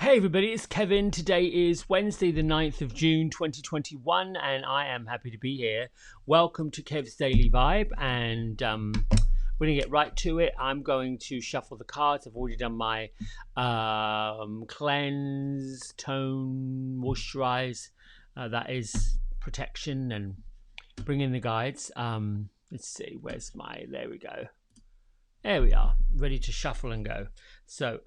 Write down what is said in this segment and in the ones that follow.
Hey everybody, it's Kevin. Today is Wednesday the 9th of June 2021 and I am happy to be here. Welcome to Kev's Daily Vibe, and we're going to get right to it. I'm going to shuffle the cards. I've already done my cleanse, tone, moisturize. That is protection and bring in the guides. Let's see, where's my, there we go. There we are, ready to shuffle and go. So,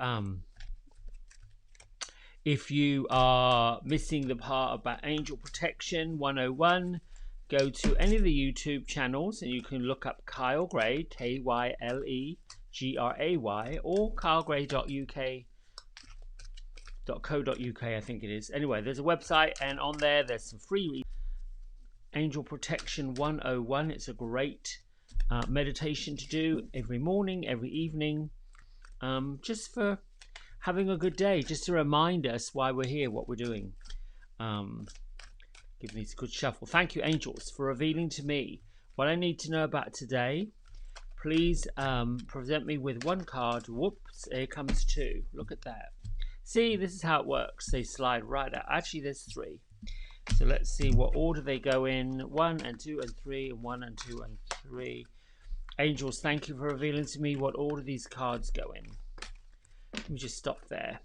if you are missing the part about Angel Protection 101, go to any of the YouTube channels and you can look up Kyle Gray, KYLEGRAY, or kylegray.uk.co.uk, I think it is. Anyway, there's a website, and on there's some free Angel Protection 101. It's a great meditation to do every morning, every evening, just for having a good day, just to remind us why we're here, what we're doing. Give me a good shuffle. Thank you, angels, for revealing to me what I need to know about today. Please present me with one card. Whoops, here comes two. Look at that. See, this is how it works. They slide right out. Actually, there's three. So let's see what order they go in. 1 and 2 and 3 and 1 and 2 and 3. Angels, thank you for revealing to me what order these cards go in. Let me just stop there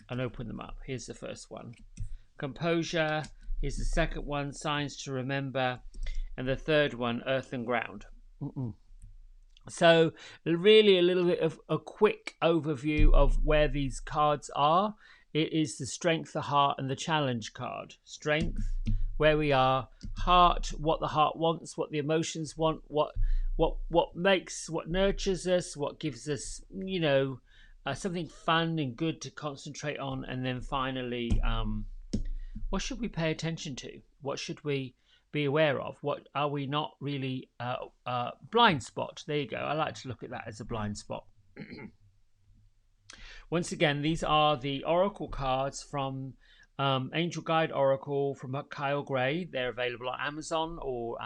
and open them up. Here's the first one. Composure. Here's the second one. Signs to remember. And the third one, earth and ground. So really a little bit of a quick overview of where these cards are. It is the strength, the heart, and the challenge card. Strength, where we are. Heart, what the heart wants, what the emotions want, what makes, what nurtures us, what gives us, something fun and good to concentrate on. And then finally, what should we pay attention to? What should we be aware of? What are we not really blind spot? There you go. I like to look at that as a blind spot. Once again, these are the oracle cards from Angel Guide Oracle from Kyle Gray. They're available on Amazon, or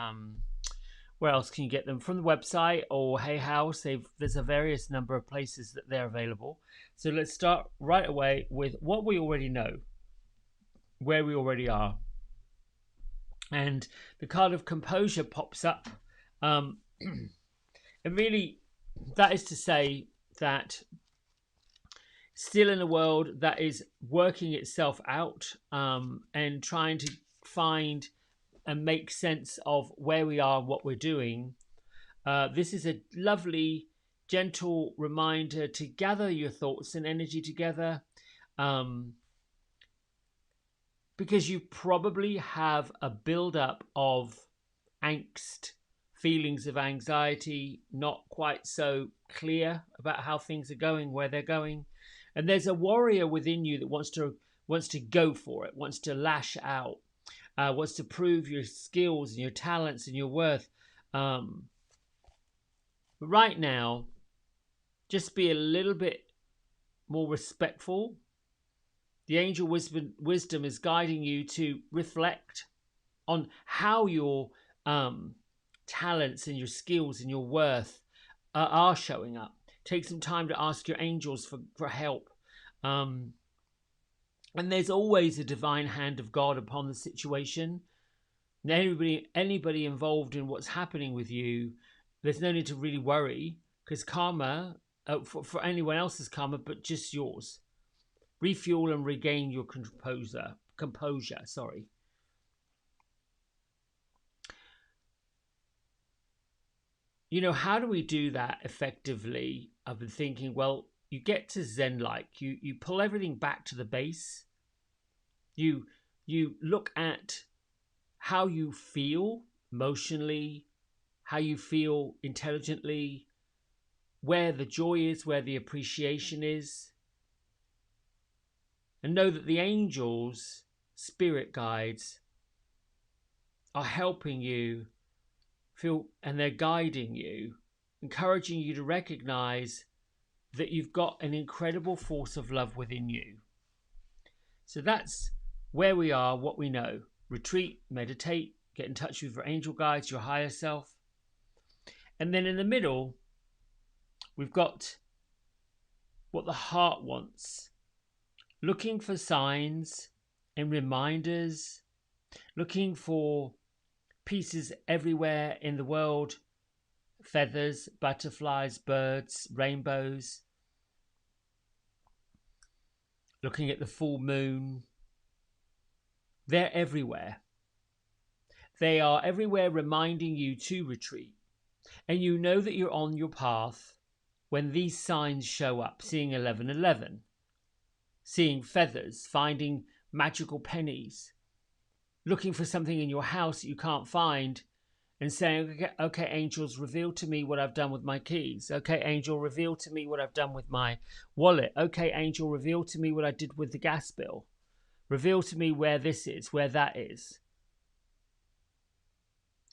where else can you get them? From the website or Hay House. There's a various number of places that they're available. So let's start right away with what we already know, where we already are. And the card of composure pops up. And really, that is to say that still in a world that is working itself out and trying to find and make sense of where we are and what we're doing. This is a lovely, gentle reminder to gather your thoughts and energy together, because you probably have a build-up of angst, feelings of anxiety, not quite so clear about how things are going, where they're going. And there's a warrior within you that wants to go for it, wants to lash out. Wants to prove your skills and your talents and your worth. But right now, just be a little bit more respectful. The angel wisdom is guiding you to reflect on how your talents and your skills and your worth are showing up. Take some time to ask your angels for help. And there's always a divine hand of God upon the situation. And anybody involved in what's happening with you, there's no need to really worry, because karma, for anyone else's karma, but just yours. Refuel and regain your composure. How do we do that effectively? I've been thinking, well, you get to Zen-like. You pull everything back to the base. You look at how you feel emotionally, how you feel intelligently, where the joy is, where the appreciation is. And know that the angels, spirit guides, are helping you feel, and they're guiding you, encouraging you to recognize that you've got an incredible force of love within you. So that's where we are, what we know. Retreat, meditate, get in touch with your angel guides, your higher self. And then in the middle, we've got what the heart wants. looking for signs and reminders, looking for pieces everywhere in the world, feathers, butterflies, birds, rainbows, looking at the full moon. They're everywhere. They are everywhere reminding you to retreat. And you know that you're on your path when these signs show up, seeing 1111, seeing feathers, finding magical pennies, looking for something in your house that you can't find and saying, okay, angels, reveal to me what I've done with my keys. Okay, angel, reveal to me what I've done with my wallet. Okay, angel, reveal to me what I did with the gas bill. Reveal to me where this is, where that is.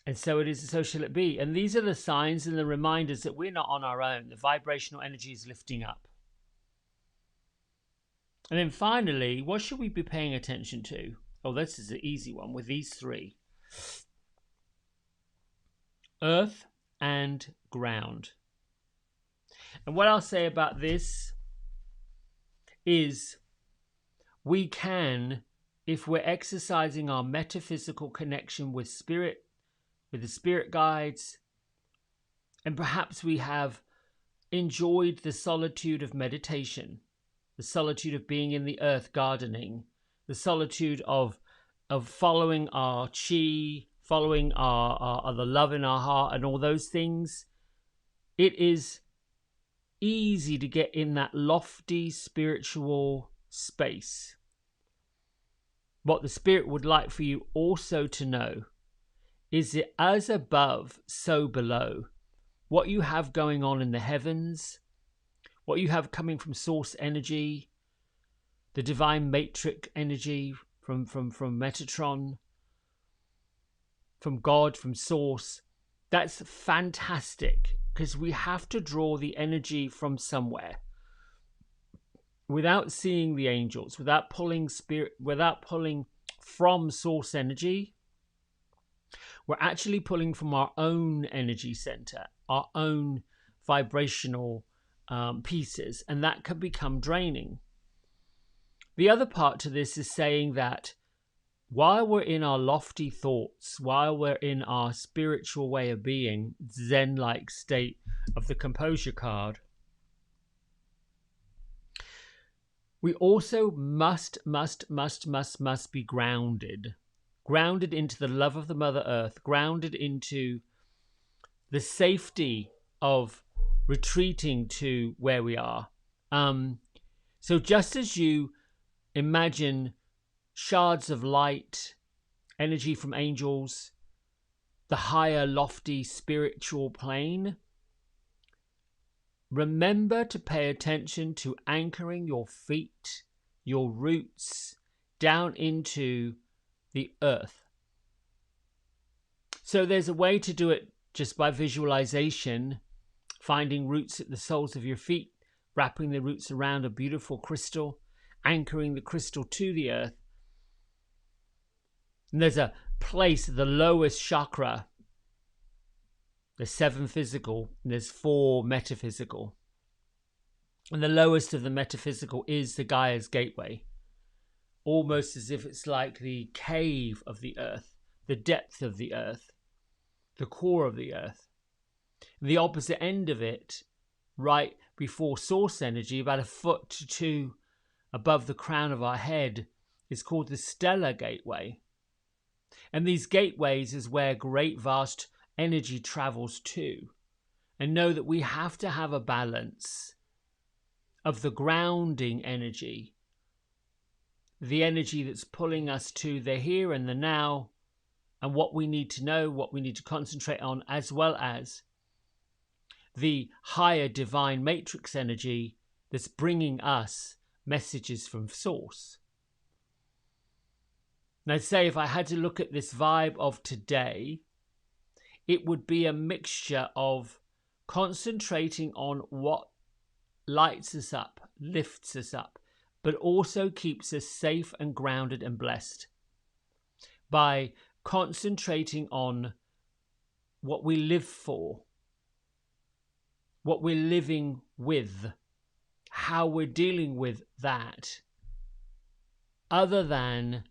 And so it is, and so shall it be. And these are the signs and the reminders that we're not on our own. The vibrational energy is lifting up. And then finally, what should we be paying attention to? Oh, this is an easy one with these three. Earth and ground. And what I'll say about this is we can, if we're exercising our metaphysical connection with spirit, with the spirit guides, and perhaps we have enjoyed the solitude of meditation, the solitude of being in the earth gardening, the solitude of following our chi, following our the love in our heart and all those things, it is easy to get in that lofty spiritual space. What the spirit would like for you also to know is that as above, so below. What you have going on in the heavens, what you have coming from source energy, the divine matrix energy from Metatron, from God, from source, that's fantastic, because we have to draw the energy from somewhere. Without seeing the angels, without pulling spirit, without pulling from source energy, we're actually pulling from our own energy center, our own vibrational pieces, and that can become draining. The other part to this is saying that while we're in our lofty thoughts, while we're in our spiritual way of being, Zen-like state of the composure card, we also must be grounded. Grounded into the love of the Mother Earth, grounded into the safety of retreating to where we are. So just as you imagine shards of light, energy from angels, the higher, lofty spiritual plane, remember to pay attention to anchoring your feet, your roots, down into the earth. So there's a way to do it just by visualization, finding roots at the soles of your feet, wrapping the roots around a beautiful crystal, anchoring the crystal to the earth. And there's a place, the lowest chakra. There's 7 physical, and there's 4 metaphysical. And the lowest of the metaphysical is the Gaia's gateway. Almost as if it's like the cave of the earth, the depth of the earth, the core of the earth. And the opposite end of it, right before source energy, about 1 foot to 2 above the crown of our head, is called the stellar gateway. And these gateways is where great vast energy travels to. And know that we have to have a balance of the grounding energy, the energy that's pulling us to the here and the now, and what we need to know, what we need to concentrate on, as well as the higher divine matrix energy that's bringing us messages from source. And I'd say if I had to look at this vibe of today, it would be a mixture of concentrating on what lights us up, lifts us up, but also keeps us safe and grounded and blessed, by concentrating on what we live for, what we're living with, how we're dealing with that, other than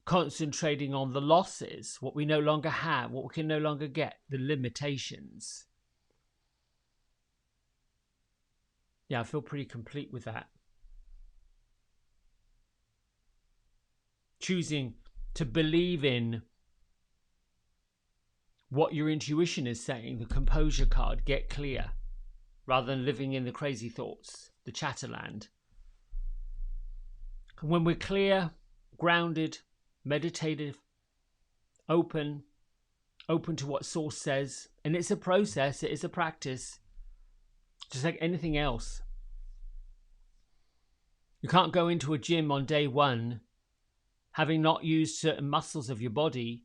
concentrating on the losses, what we no longer have, what we can no longer get, the limitations. Yeah, I feel pretty complete with that. Choosing to believe in what your intuition is saying, the composure card, get clear, rather than living in the crazy thoughts, the chatterland. And when we're clear, grounded, meditative, open to what source says, and it's a process, it is a practice, just like anything else. You can't go into a gym on day one having not used certain muscles of your body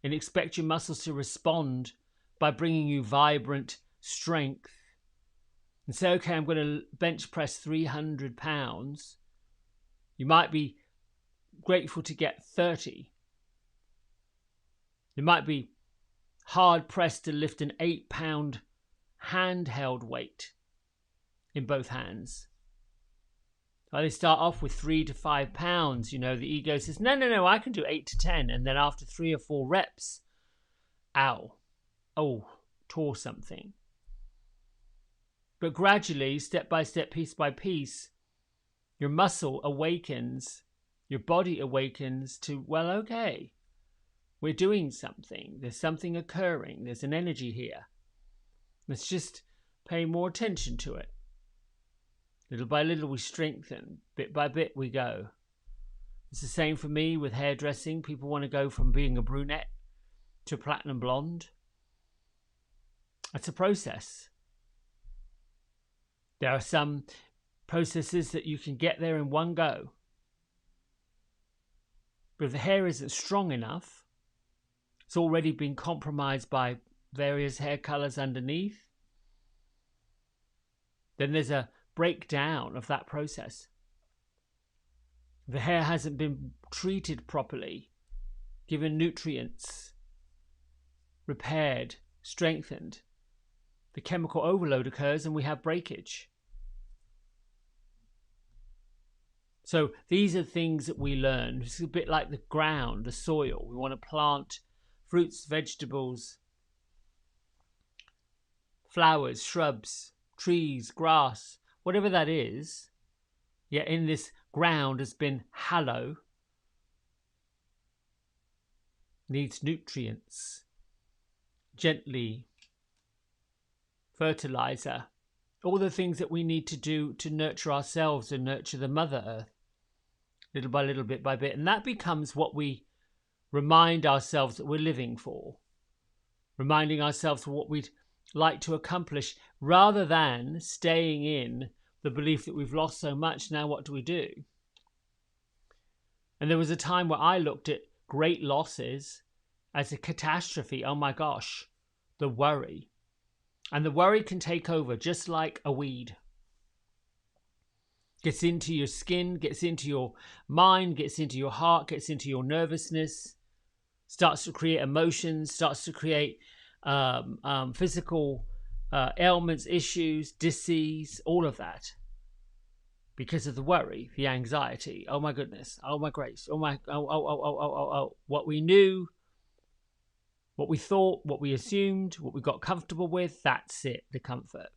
and expect your muscles to respond by bringing you vibrant strength and say, okay, I'm going to bench press 300 pounds. You might be grateful to get 30. You might be hard pressed to lift an 8-pound handheld weight in both hands. They start off with 3 to 5 pounds. The ego says, no, I can do 8 to 10. And then after 3 or 4 reps, tore something. But gradually, step by step, piece by piece, your muscle awakens, your body awakens to, well, okay, we're doing something. There's something occurring. There's an energy here. Let's just pay more attention to it. Little by little we strengthen, bit by bit we go. It's the same for me with hairdressing. People want to go from being a brunette to platinum blonde. It's a process. There are some processes that you can get there in one go. But if the hair isn't strong enough, it's already been compromised by various hair colors underneath, then there's a breakdown of that process. The hair hasn't been treated properly, given nutrients, repaired, strengthened. The chemical overload occurs and we have breakage. So these are things that we learn. It's a bit like the ground, the soil. We want to plant fruits, vegetables, flowers, shrubs, trees, grass, whatever that is. Yet in this ground has been hallow, needs nutrients, gently, fertilizer, all the things that we need to do to nurture ourselves and nurture the Mother Earth, little by little, bit by bit. And that becomes what we remind ourselves that we're living for, reminding ourselves of what we'd like to accomplish, rather than staying in the belief that we've lost so much, now what do we do? And there was a time where I looked at great losses as a catastrophe. Oh my gosh, the worry. And the worry can take over just like a weed. Gets into your skin, gets into your mind, gets into your heart, gets into your nervousness, starts to create emotions, starts to create physical ailments, issues, disease, all of that. Because of the worry, the anxiety. Oh my goodness. Oh my grace. Oh. What we knew, what we thought, what we assumed, what we got comfortable with, that's it, the comfort.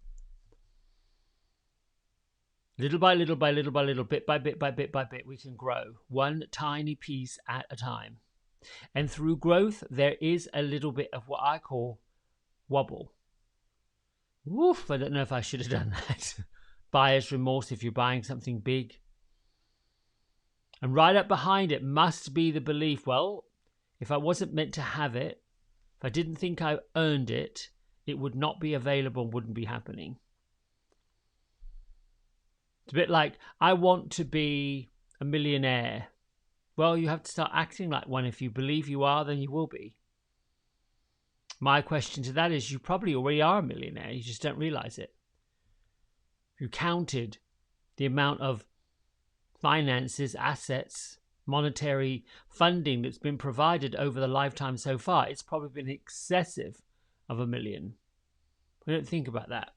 Little by little, by little by little, bit by bit by bit by bit, we can grow one tiny piece at a time. And through growth, there is a little bit of what I call wobble. Woof, I don't know if I should have done that. Buyer's remorse if you're buying something big. And right up behind it must be the belief, well, if I wasn't meant to have it, if I didn't think I earned it, it would not be available, wouldn't be happening. It's a bit like, I want to be a millionaire. Well, you have to start acting like one. If you believe you are, then you will be. My question to that is, you probably already are a millionaire. You just don't realize it. If you counted the amount of finances, assets, monetary funding that's been provided over the lifetime so far, it's probably been excessive of $1 million. We don't think about that.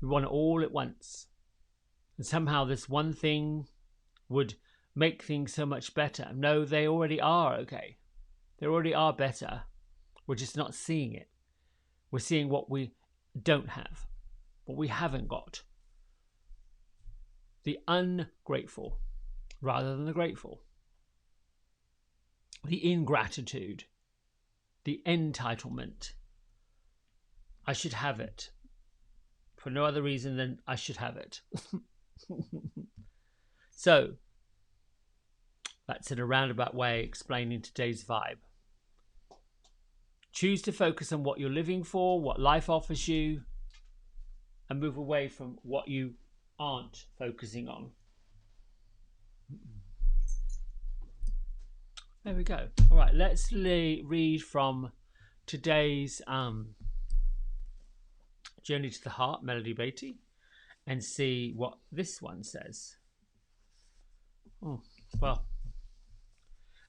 We want it all at once. And somehow this one thing would make things so much better. No, they already are okay. They already are better. We're just not seeing it. We're seeing what we don't have, what we haven't got. The ungrateful rather than the grateful. The ingratitude. The entitlement. I should have it. For no other reason than I should have it. So, that's in a roundabout way explaining today's vibe. Choose to focus on what you're living for, what life offers you, and move away from what you aren't focusing on. There we go. All right, let's read from today's Journey to the Heart, Melody Beatty, and see what this one says. Oh, well.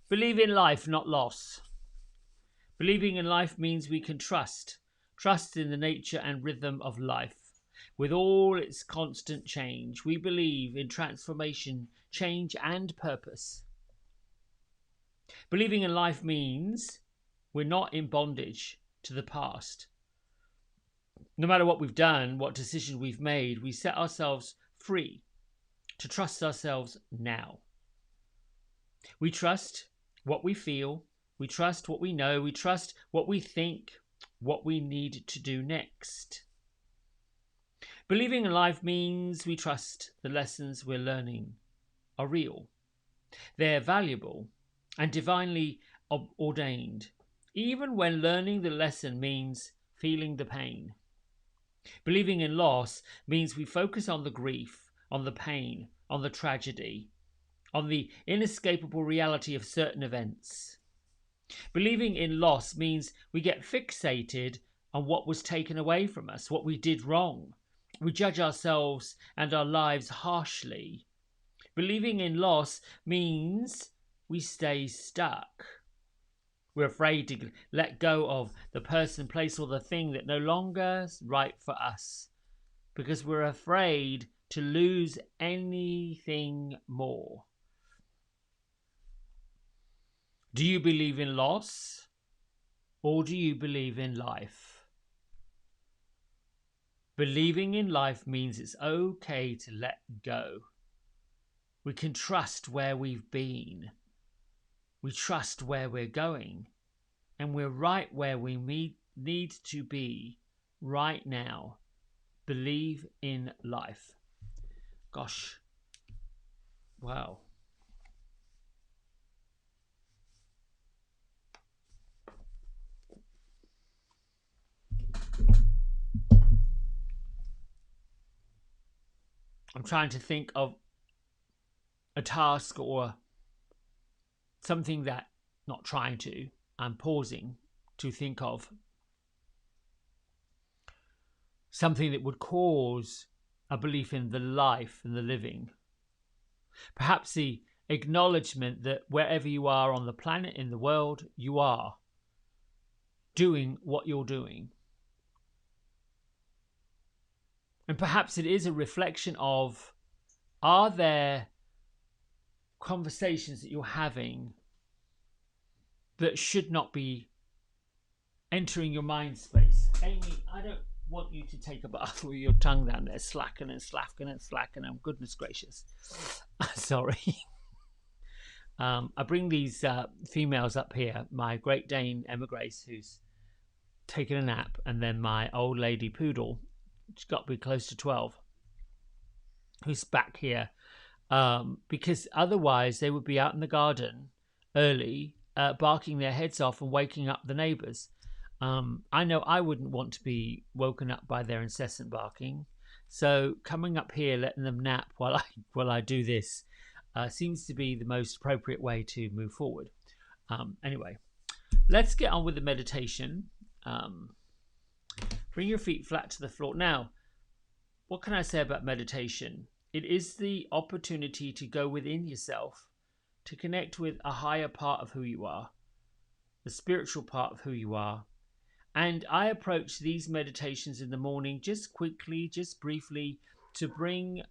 Believe in life, not loss. Believing in life means we can trust in the nature and rhythm of life. With all its constant change, we believe in transformation, change, and purpose. Believing in life means we're not in bondage to the past. No matter what we've done, what decision we've made, we set ourselves free to trust ourselves now. We trust what we feel. We trust what we know. We trust what we think, what we need to do next. Believing in life means we trust the lessons we're learning are real. They're valuable and divinely ordained, even when learning the lesson means feeling the pain. Believing in loss means we focus on the grief, on the pain, on the tragedy, on the inescapable reality of certain events. Believing in loss means we get fixated on what was taken away from us, what we did wrong. We judge ourselves and our lives harshly. Believing in loss means we stay stuck. We're afraid to let go of the person, place, or the thing that no longer is right for us because we're afraid to lose anything more. Do you believe in loss or do you believe in life? Believing in life means it's okay to let go. We can trust where we've been. We trust where we're going. And we're right where we need to be right now. Believe in life. Gosh. Wow. I'm trying to think of a task or something that, not trying to, I'm pausing to think of something that would cause a belief in the life and the living. Perhaps the acknowledgement that wherever you are on the planet, in the world, you are doing what you're doing. And perhaps it is a reflection of, are there conversations that you're having that should not be entering your mind space? Amy, I don't want you to take a bath with your tongue down there, slacking and slacking and slacking. Oh, goodness gracious. Sorry. I bring these females up here. My Great Dane, Emma Grace, who's taken a nap, and then my old lady poodle, she's got to be close to 12, who's back here. Because otherwise they would be out in the garden early, barking their heads off and waking up the neighbours. I know I wouldn't want to be woken up by their incessant barking, so coming up here, letting them nap while I do this, seems to be the most appropriate way to move forward. Anyway, let's get on with the meditation. Bring your feet flat to the floor. Now, what can I say about meditation? It is the opportunity to go within yourself, to connect with a higher part of who you are, the spiritual part of who you are. And I approach these meditations in the morning just quickly, just briefly, to bring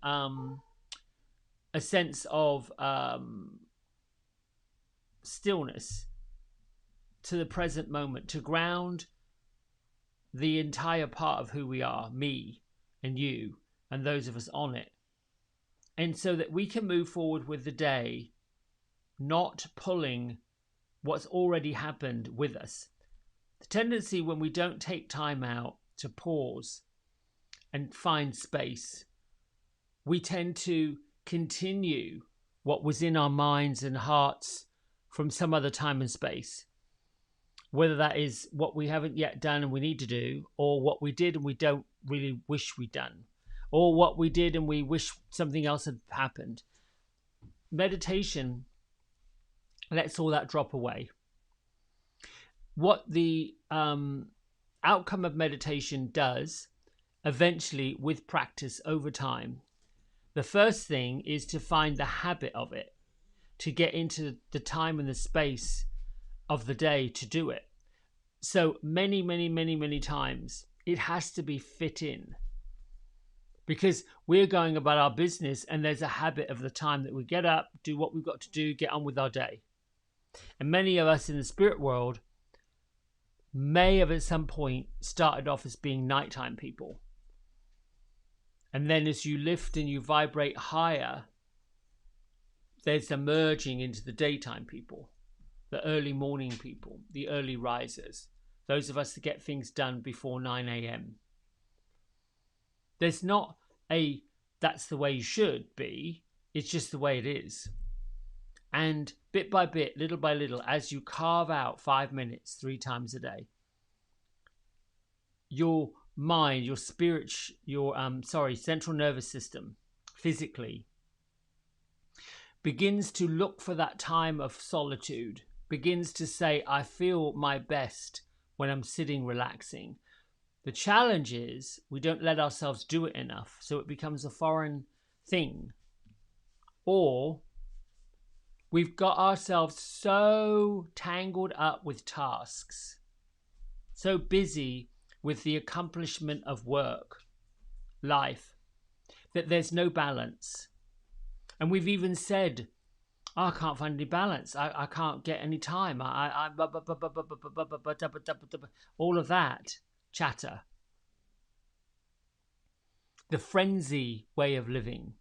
a sense of stillness to the present moment, to ground the entire part of who we are, me and you and those of us on it, and so that we can move forward with the day, not pulling what's already happened with us. The tendency when we don't take time out to pause and find space, we tend to continue what was in our minds and hearts from some other time and space, whether that is what we haven't yet done and we need to do, or what we did and we don't really wish we'd done, or what we did and we wish something else had happened. Meditation lets all that drop away. What the outcome of meditation does eventually, with practice over time, the first thing is to find the habit of it, to get into the time and the space of the day to do it. So many times it has to be fit in, because we're going about our business and there's a habit of the time that we get up, do what we've got to do, get on with our day. And many of us in the spirit world may have at some point started off as being nighttime people. And then as you lift and you vibrate higher, there's a merging into the daytime people, the early morning people, the early risers, those of us that get things done before 9 a.m. There's not a that's the way you should be, it's just the way it is. And bit by bit, little by little, as you carve out 5 minutes 3 times a day, your mind, your spirit, your central nervous system, physically, begins to look for that time of solitude, begins to say, I feel my best when I'm sitting relaxing. The challenge is we don't let ourselves do it enough, so it becomes a foreign thing. Or we've got ourselves so tangled up with tasks, so busy with the accomplishment of work, life, that there's no balance. And we've even said, oh, I can't find any balance. I can't get any time. All of that chatter. The frenzy way of living.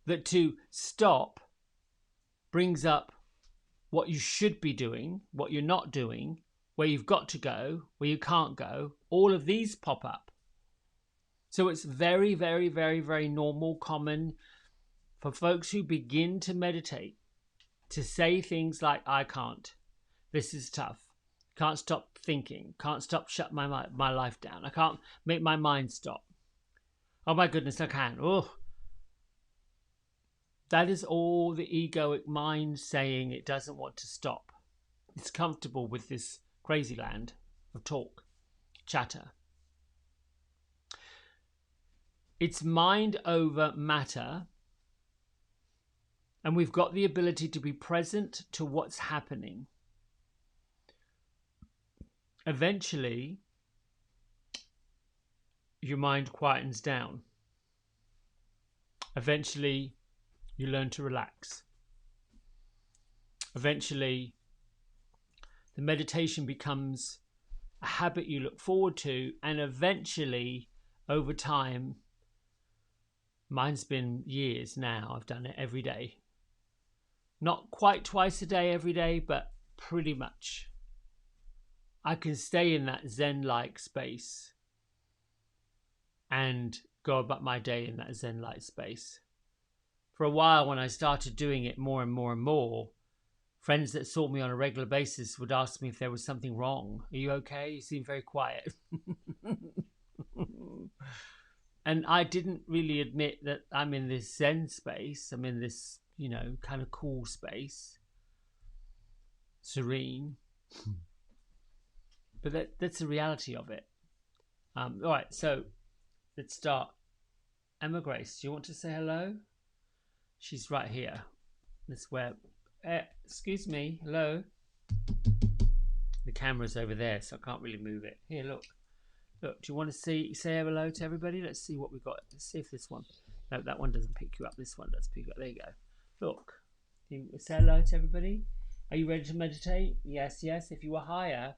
That to stop brings up what you should be doing, what you're not doing, where you've got to go, where you can't go. All of these pop up. So it's very normal, common for folks who begin to meditate to say things like, I can't. This is tough. Can't stop thinking. Can't stop shut my life down. I can't make my mind stop. Oh my goodness, I can. Oh. That is all the egoic mind saying it doesn't want to stop. It's comfortable with this crazy land of talk, chatter. It's mind over matter, and we've got the ability to be present to what's happening. Eventually, your mind quietens down. Eventually, you learn to relax. Eventually, the meditation becomes a habit you look forward to, and eventually, over time, mine's been years now, I've done it every day. Not quite twice a day every day, but pretty much. I can stay in that Zen-like space and go about my day in that Zen-like space. For a while, when I started doing it more and more, friends that saw me on a regular basis would ask me if there was something wrong. Are you okay? You seem very quiet. And I didn't really admit that I'm in this Zen space. I'm in this, kind of cool space. Serene. But that's the reality of it. All right, so let's start. Emma Grace, do you want to say hello? She's right here. That's where... excuse me, hello? The camera's over there, so I can't really move it. Here, look. Look, do you want to say hello to everybody? Let's see what we got. Let's see if this one. No, that one doesn't pick you up. This one does pick you up. There you go. Look. You say hello to everybody. Are you ready to meditate? Yes, yes. If you were higher,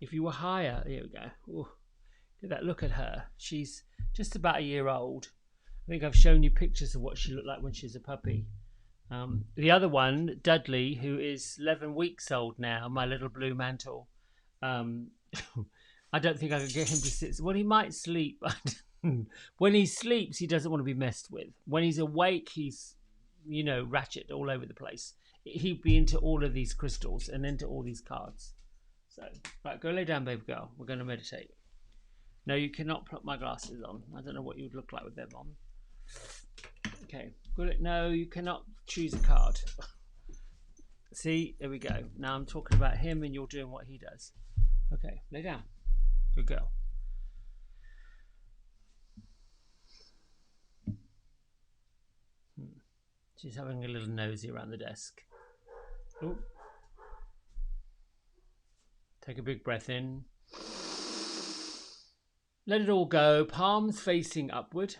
there we go. Ooh, look at that. Look at her. She's just about a year old. I think I've shown you pictures of what she looked like when she was a puppy. The other one, Dudley, who is 11 weeks old now, my little blue mantle. Um, I don't think I could get him to sit. Well, he might sleep, but when he sleeps, he doesn't want to be messed with. When he's awake, he's, ratchet all over the place. He'd be into all of these crystals and into all these cards. So, right, go lay down, baby girl. We're going to meditate. No, you cannot put my glasses on. I don't know what you would look like with them on. Okay, good. No, you cannot choose a card. See, there we go. Now I'm talking about him and you're doing what he does. Okay, lay down. Good girl. She's having a little nosy around the desk. Ooh. Take a big breath in. Let it all go. Palms facing upward.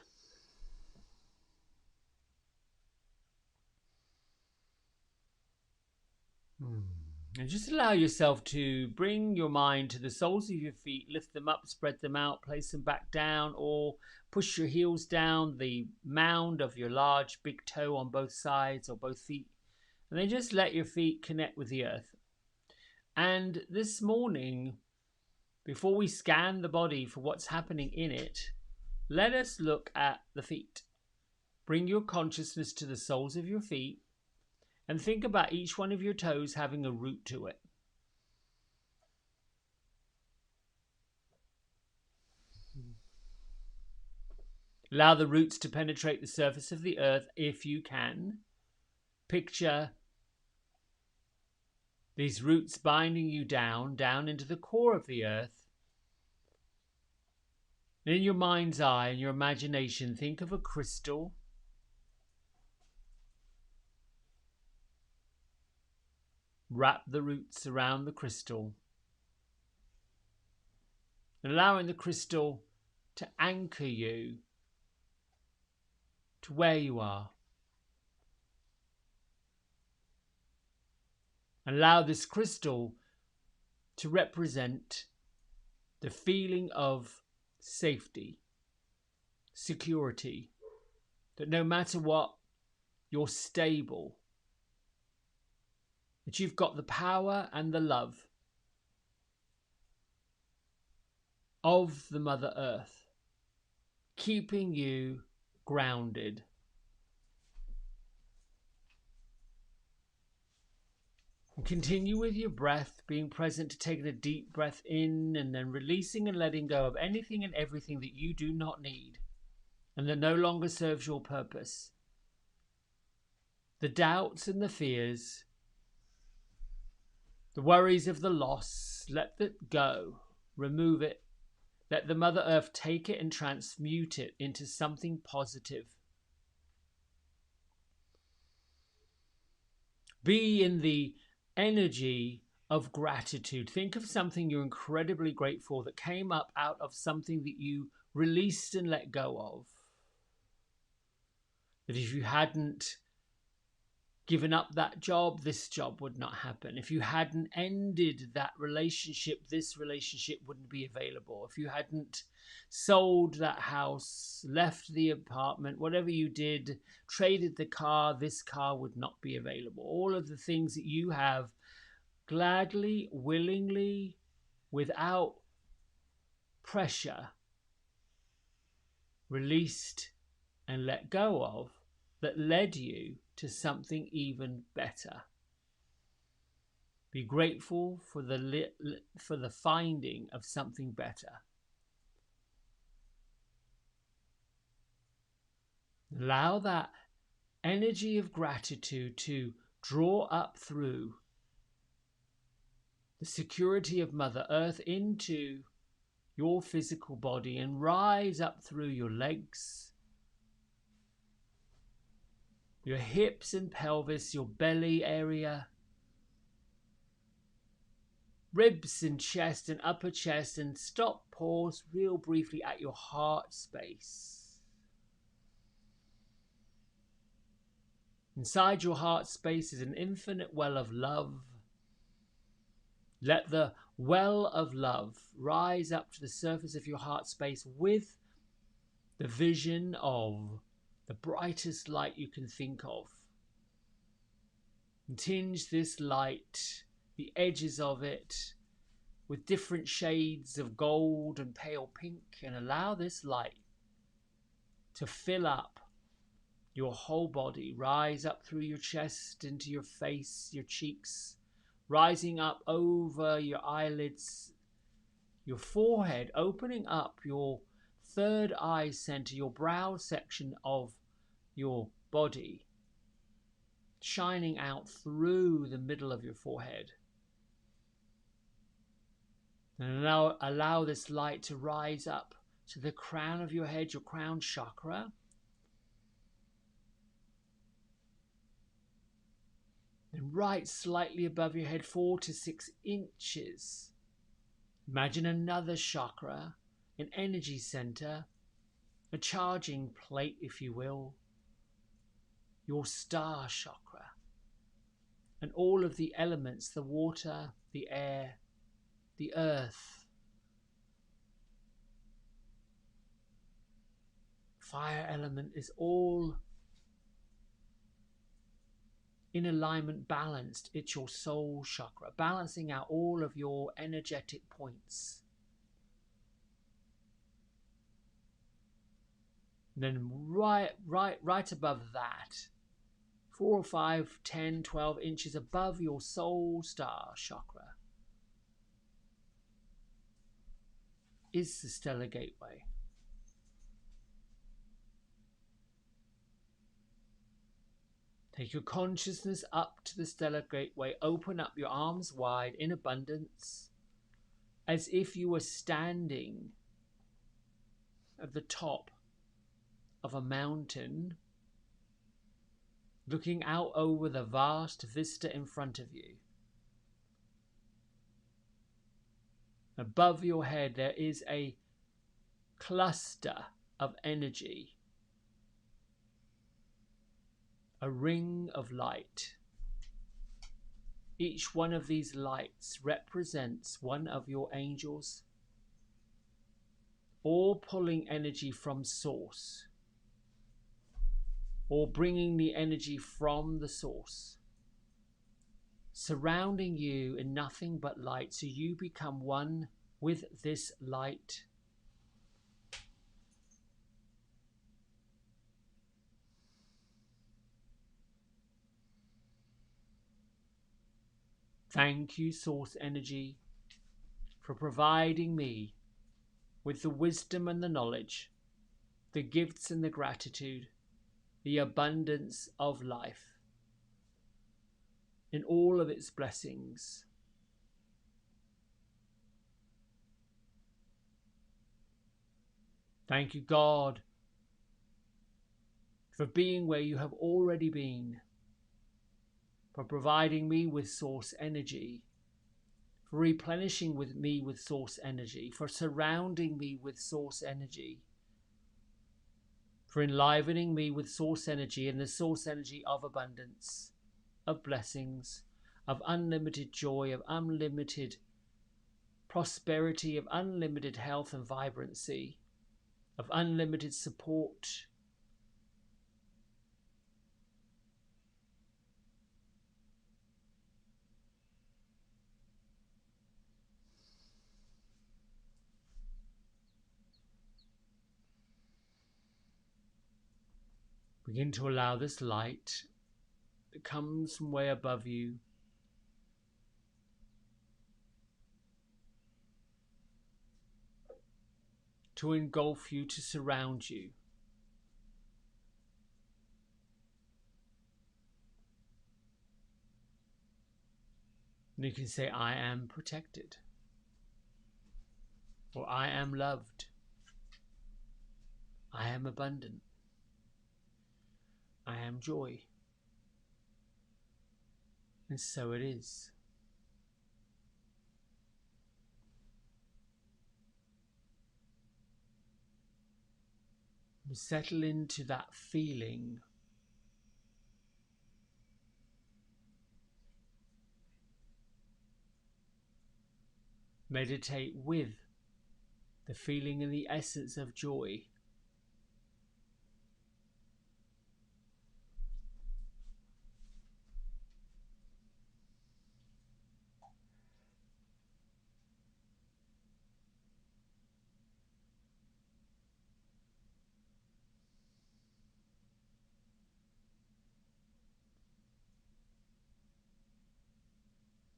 And just allow yourself to bring your mind to the soles of your feet, lift them up, spread them out, place them back down, or push your heels down the mound of your large big toe on both sides or both feet. And then just let your feet connect with the earth. And this morning, before we scan the body for what's happening in it, let us look at the feet. Bring your consciousness to the soles of your feet. And think about each one of your toes having a root to it. Allow the roots to penetrate the surface of the earth if you can. Picture these roots binding you down into the core of the earth. In your mind's eye, in your imagination, think of a crystal. Wrap the roots around the crystal, allowing the crystal to anchor you to where you are. Allow this crystal to represent the feeling of safety, security, that no matter what, you're stable. That you've got the power and the love of the Mother Earth, keeping you grounded. And continue with your breath, being present to taking a deep breath in and then releasing and letting go of anything and everything that you do not need and that no longer serves your purpose. The doubts and the fears, the worries of the loss, let it go, remove it. Let the Mother Earth take it and transmute it into something positive. Be in the energy of gratitude. Think of something you're incredibly grateful that came up out of something that you released and let go of. That if you hadn't given up that job, this job would not happen. If you hadn't ended that relationship, this relationship wouldn't be available. If you hadn't sold that house, left the apartment, whatever you did, traded the car, this car would not be available. All of the things that you have gladly, willingly, without pressure, released and let go of, that led you to something even better. Be grateful for the finding of something better. Allow that energy of gratitude to draw up through the security of Mother Earth into your physical body and rise up through your legs, your hips and pelvis, your belly area, ribs and chest and upper chest, and stop, pause real briefly at your heart space. Inside your heart space is an infinite well of love. Let the well of love rise up to the surface of your heart space with the vision of the brightest light you can think of. And tinge this light, the edges of it, with different shades of gold and pale pink, and allow this light to fill up your whole body, rise up through your chest, into your face, your cheeks, rising up over your eyelids, your forehead, opening up your third eye center, your brow section of your body, shining out through the middle of your forehead. And allow this light to rise up to the crown of your head, your crown chakra. And right slightly above your head, 4 to 6 inches. Imagine another chakra, an energy center, a charging plate, if you will, your star chakra. And all of the elements, the water, the air, the earth, fire element is all in alignment, balanced. It's your soul chakra, balancing out all of your energetic points. And then right above that, 4 or 5, 10, 12 inches above your soul star chakra, is the stellar gateway. Take your consciousness up to the stellar gateway. Open up your arms wide in abundance, as if you were standing at the top of a mountain, looking out over the vast vista in front of you. Above your head there is a cluster of energy, a ring of light. Each one of these lights represents one of your angels, all pulling energy from source, or bringing the energy from the source, surrounding you in nothing but light, so you become one with this light. Thank you, Source Energy, for providing me with the wisdom and the knowledge, the gifts and the gratitude, the abundance of life in all of its blessings. Thank you, God, for being where you have already been, for providing me with source energy, for replenishing me with source energy, for surrounding me with source energy, for enlivening me with source energy and the source energy of abundance, of blessings, of unlimited joy, of unlimited prosperity, of unlimited health and vibrancy, of unlimited support. Begin to allow this light that comes from way above you to engulf you, to surround you. And you can say, I am protected, or I am loved, I am abundant, I am joy. And so it is. And settle into that feeling Meditate with the feeling and the essence of joy.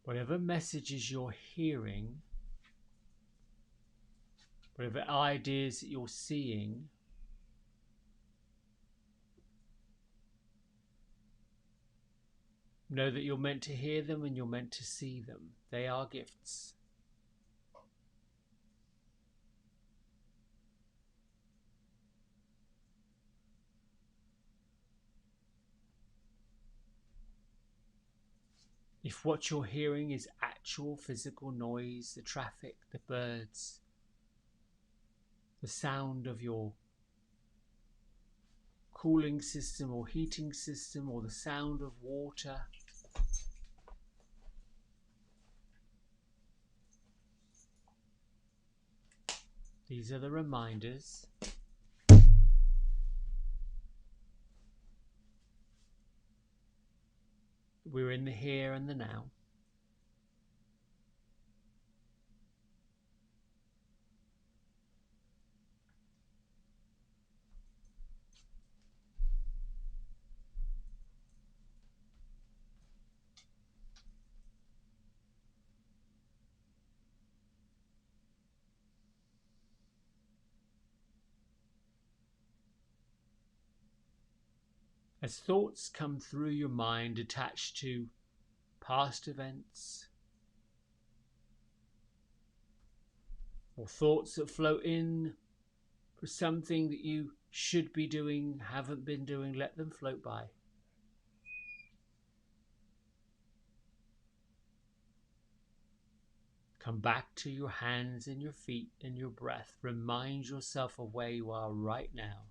Whatever messages you're hearing, whatever ideas that you're seeing, know that you're meant to hear them and you're meant to see them. They are gifts. If what you're hearing is actual physical noise, the traffic, the birds, the sound of your cooling system or heating system, or the sound of water, these are the reminders. We're in the here and the now. As thoughts come through your mind attached to past events, or thoughts that flow in for something that you should be doing, haven't been doing, let them float by. Come back to your hands and your feet and your breath. Remind yourself of where you are right now.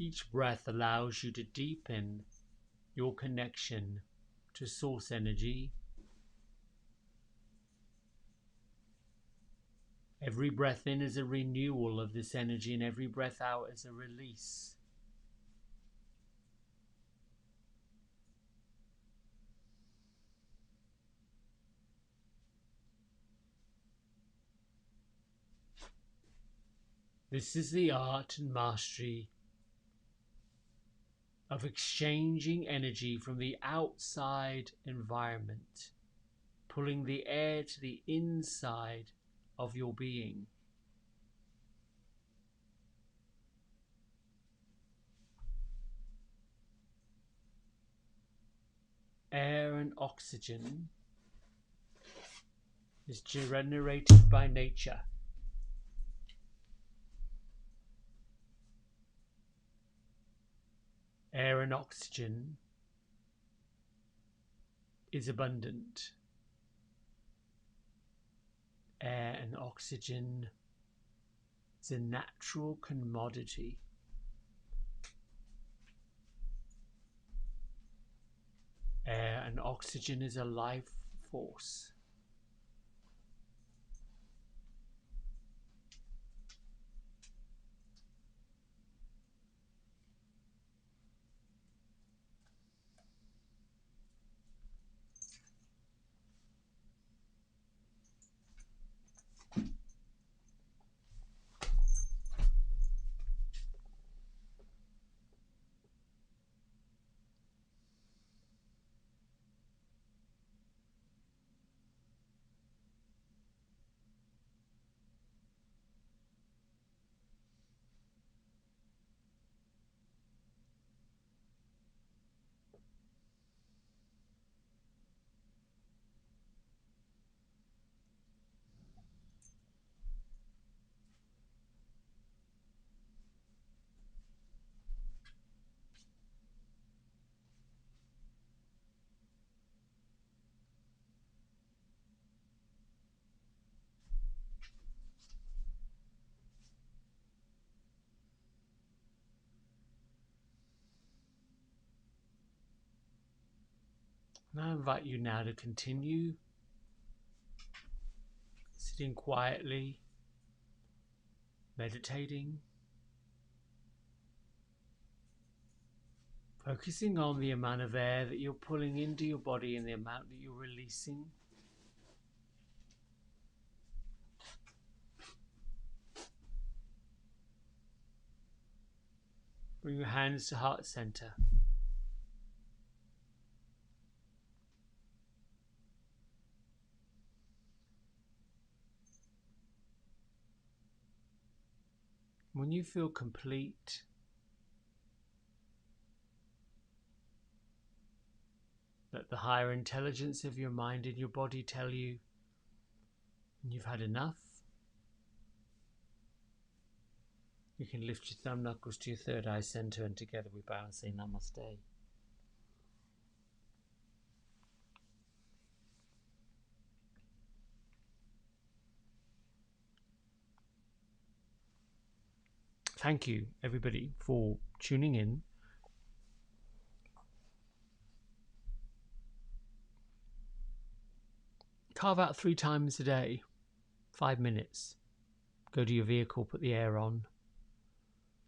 Each breath allows you to deepen your connection to source energy. Every breath in is a renewal of this energy, and every breath out is a release. This is the art and mastery of exchanging energy from the outside environment, pulling the air to the inside of your being. Air and oxygen is generated by nature. Air and oxygen is abundant. Air and oxygen is a natural commodity. Air and oxygen is a life force. And I invite you now to continue sitting quietly, meditating, focusing on the amount of air that you're pulling into your body and the amount that you're releasing. Bring your hands to heart center. When you feel complete, let the higher intelligence of your mind and your body tell you when you've had enough. You can lift your thumb knuckles to your third eye center, and together we bow and say Namaste. Thank you, everybody, for tuning in. Carve out 3 times a day, 5 minutes. Go to your vehicle, put the air on.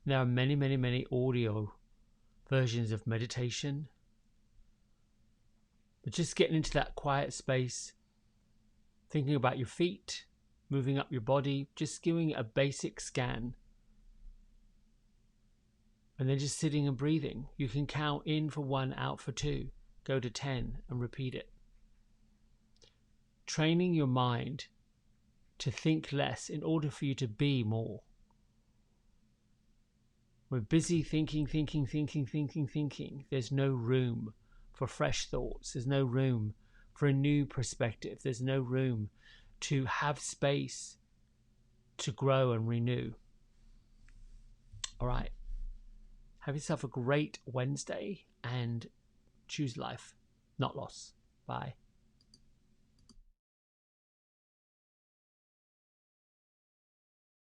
There are many, many, many audio versions of meditation. But just getting into that quiet space, thinking about your feet, moving up your body, just giving a basic scan. And then just sitting and breathing. You can count in for 1, out for 2. Go to 10 and repeat it. Training your mind to think less in order for you to be more. We're busy thinking. There's no room for fresh thoughts. There's no room for a new perspective. There's no room to have space to grow and renew. All right. Have yourself a great Wednesday and choose life, not loss. Bye.